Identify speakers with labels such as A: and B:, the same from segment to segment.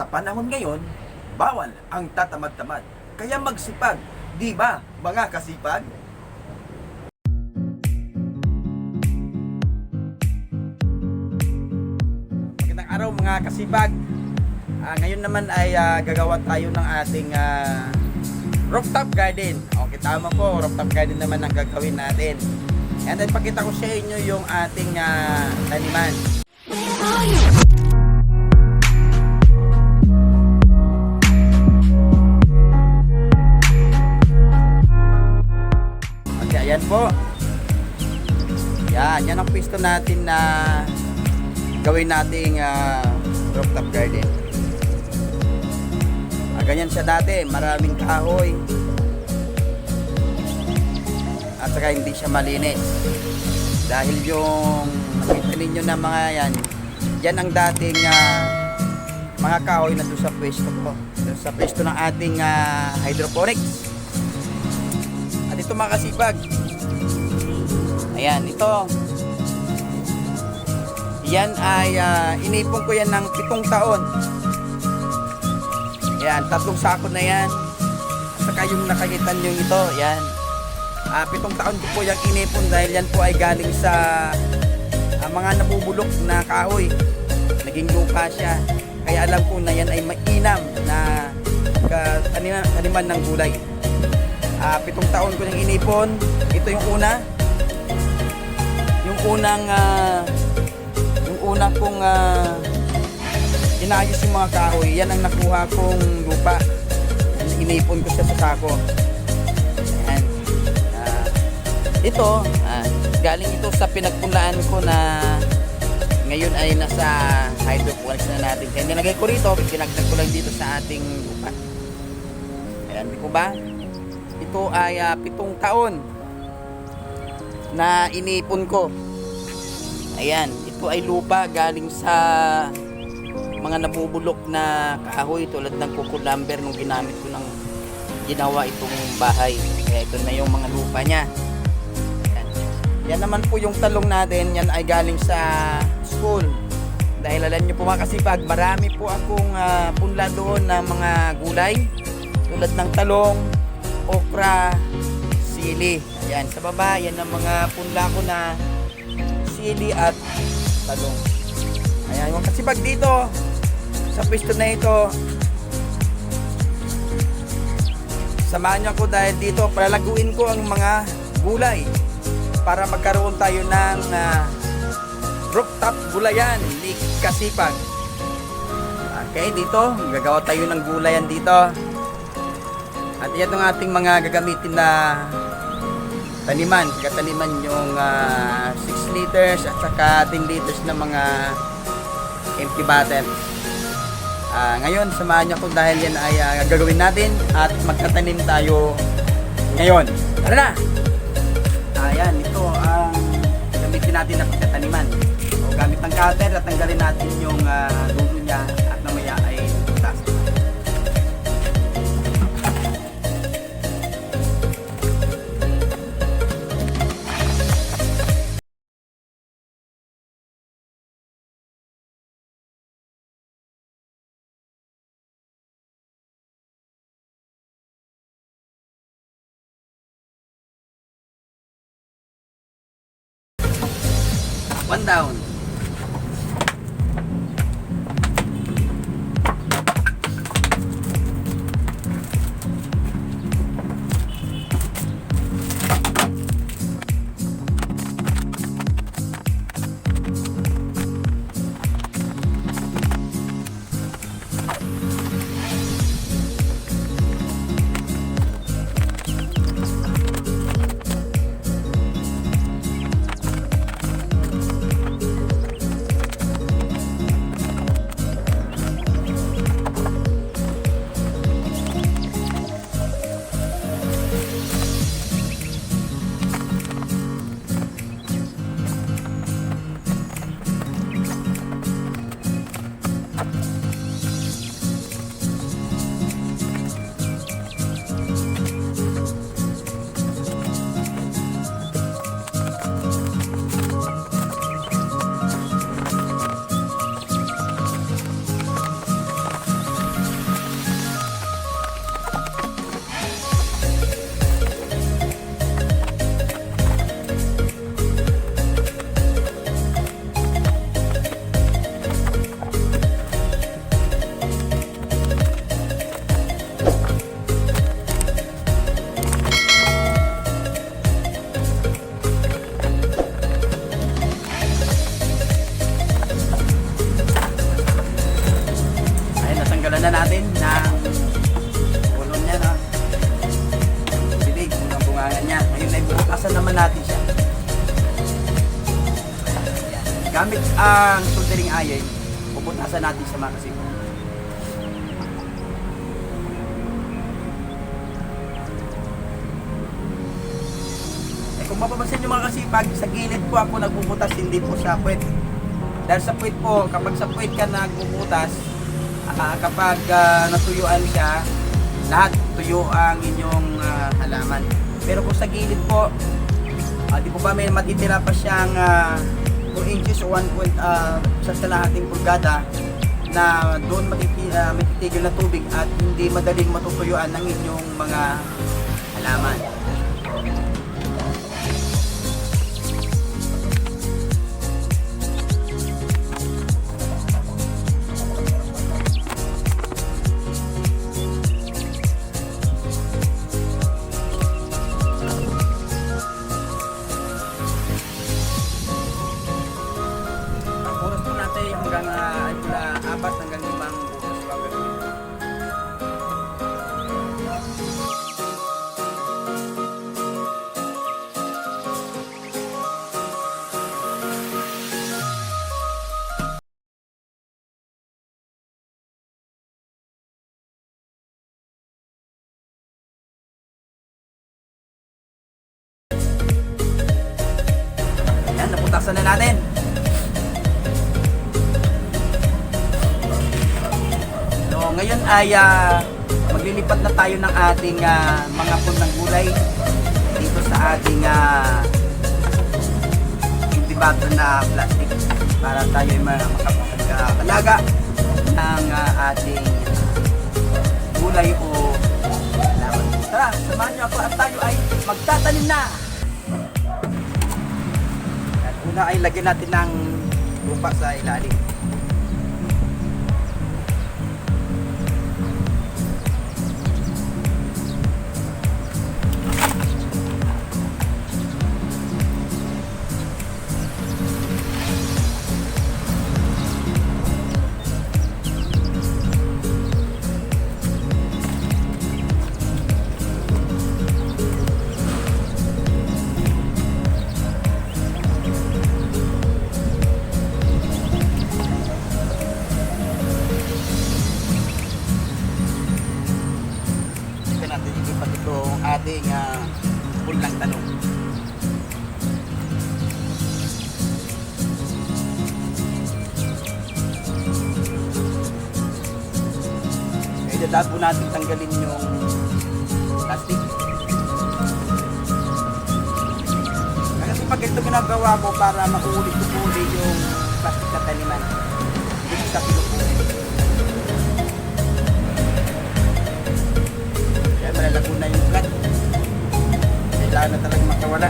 A: Sa panahon ngayon, bawal ang tatamad-tamad. Kaya magsipag, di ba mga kasipag? Magandang araw mga kasipag. Ngayon naman ay gagawa tayo ng ating rooftop garden. Okay, tama po, rooftop garden naman ang gagawin natin. And then pakita ko sa inyo yung ating taniman. Okay, ayan po. Yan ang pwesto natin na gawin nating rooftop garden. Ganyan siya dati, maraming kahoy at saka hindi siya malinis dahil yung nakita ninyo na mga yan ang dating mga kahoy na doon sa pwesto ko, doon sa pwesto ng ating hydroponics. At ito mga kasipag, ayan, ito yan ay inipon ko yan ng 7 taon. Yan, 3 sako na yan. At saka yung nakakita nyo ito, yan. 7 taon ko po yung inipon dahil yan po ay galing sa mga nabubulok na kahoy. Naging lupa siya. Kaya alam ko na yan ay mainam na taniman ng gulay. 7 taon ko yung inipon. Ito yung una. Yung unang kong inayos yung mga kahoy, yan ang nakuha kong lupa. Inipon ko siya sa sako. Ayan. Ito, galing ito sa pinagpunlaan ko na ngayon ay nasa hydroponics na natin. Kaya nilagay ko rito, pinagdag ko lang dito sa ating lupa. Ayan, di ko ba? Ito ay 7 taon na inipon ko. Ayan, ito ay lupa galing sa mga nabubulok na kahoy tulad ng cucumber nung ginamit ko ng ginawa itong bahay. Kaya ito na yung mga lupa niya. Yan naman po yung talong natin. Yan ay galing sa school. Dahil alam nyo po mga kasipag, marami po akong punla doon na mga gulay tulad ng talong, okra, sili. Yan, sa baba, yan ang mga punla ko na sili at talong. Ayan, yung kasipag dito sa pwesto na ito, samahan niyo ako dahil dito palalaguin ko ang mga gulay para magkaroon tayo ng rooftop gulayan ni kasipag. Okay, dito gagawa tayo ng gulayan dito. At yan ang ating mga gagamitin na taniman. Kataniman yung 6 liters at saka 10 liters na mga empty bottle. Ngayon, samahan niyo ako dahil yan ay gagawin natin at magtatanim tayo ngayon. Tara na! Ayan, ito ang gamitin natin na pagtataniman. So, gamit ng cutter at tanggalin natin yung dulo niya at namaya ay tutas. One down. natin ng ulo niya, no? Bilig, ang bungangan niya. Ngayon ay bubutasan naman natin siya. Ayan. Gamit ang soldering iron, bubutasan natin siya mga kasipag. Kung mapapansin nyo mga kasipag, sa gilid po ako nagbubutas, hindi po sa puwet. Dahil sa puwet po, kapag sa puwet ka nagbubutas, kapag natuyuan siya, lahat tuyo ang inyong halaman. Pero kung sa gilid po, di po ba may matitira pa siyang 2 inches o 1 sa kalahating pulgada na doon matitigil na tubig at hindi madaling matutuyuan ng inyong mga halaman. Hanggang 4 hanggang 5 bukas pa ang gagawin. Ayan, naputasan na natin. Ngayon ay maglilipat na tayo ng ating mga punang gulay dito sa ating intibato na plastic para tayo ay makapagkalaga ng ating gulay o halaman. Tara, samahan niyo ako at tayo ay magtatanim na! At una ay lagyan natin ng lupa sa ilalim. Ating pulang tanong. Kaya dadaan po natin tanggalin yung plastic. Kasi pag ito ginagawa ko para makuulit-ulit yung plastic na taniman. Hindi sa pinupulit. Kaya malalago na yung plat. Kailangan na talagang makawala.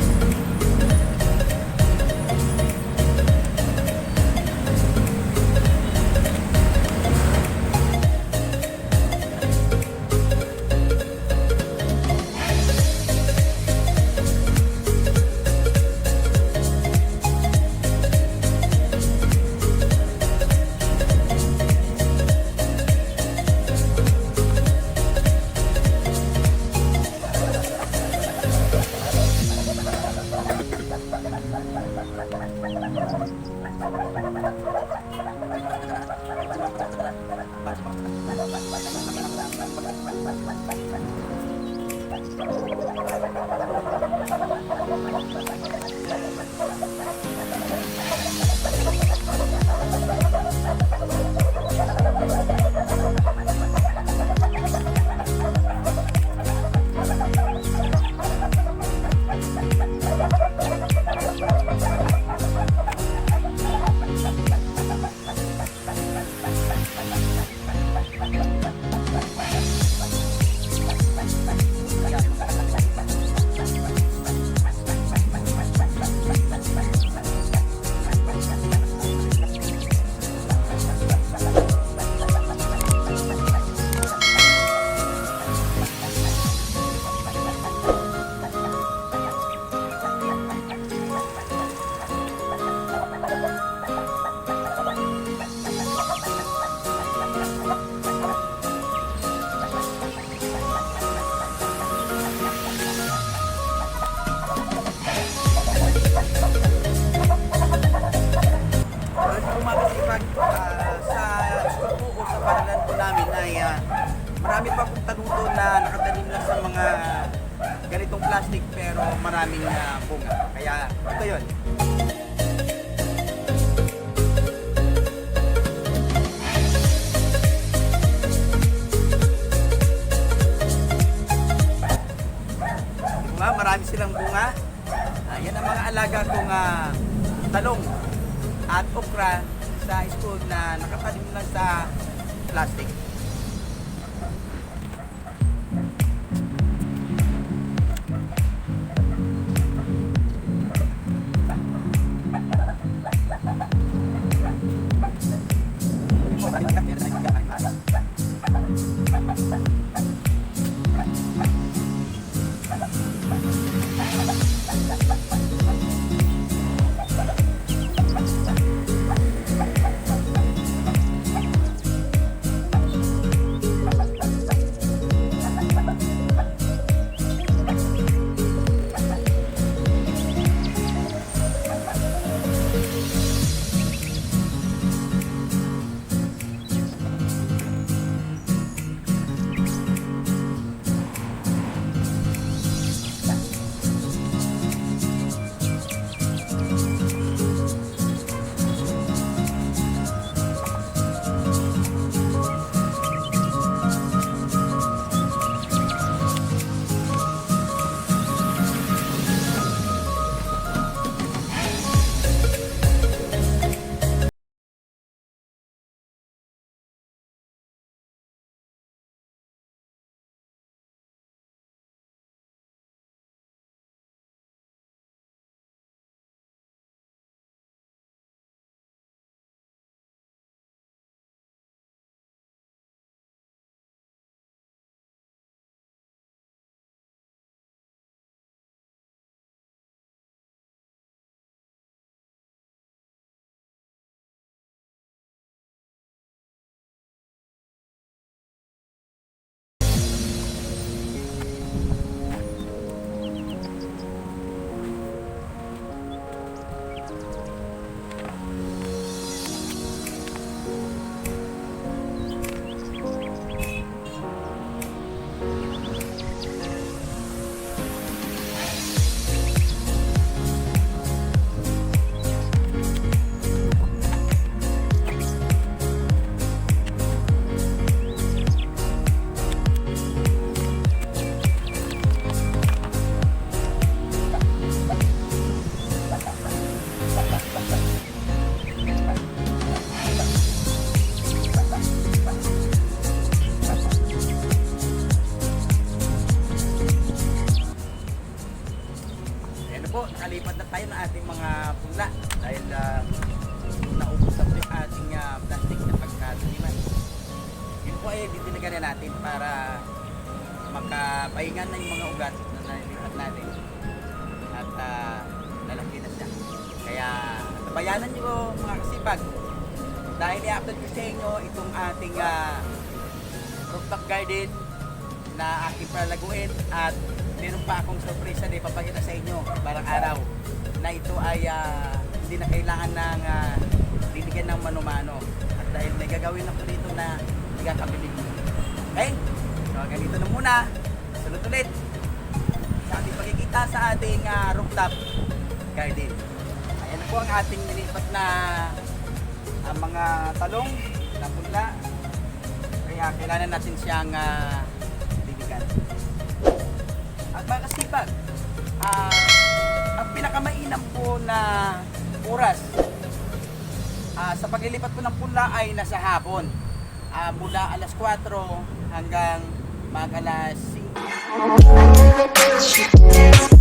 A: namin ay marami pa pong taluto na nakatanim lang sa mga ganitong plastic pero maraming bunga. Kaya ito yun. Diba? Marami silang bunga. Yan ang mga alaga kong talong at okra sa school na nakatanim lang sa plastic. Nakalipat na tayo ng ating mga punla dahil naubos na po yung ating plastic na pagkataniman. Yun po ay didiligan na natin para makapahingan na yung mga ugat na nalilipat natin at lalaki na siya. Kaya tabayanan nyo mga kasipag dahil i-upload ko sa inyo itong ating rooftop garden na aking palaguin at meron pa akong sorpresa na ipapakita sa inyo barang araw na ito ay hindi na kailangan ng didigan ng mano-mano at dahil may gagawin ako dito na nagkakabilig mo. Okay? So ganito na muna. Sunod ulit sa ating pagkikita sa ating rooftop garden. Ayan po ang ating nilipat na mga talong na punla. Kaya kailangan natin siyang didigan. At mga kasipag, ang pinakamainam po na oras sa paglilipat ko ng punla ay nasa hapon. Mula alas 4 hanggang mag alas 5.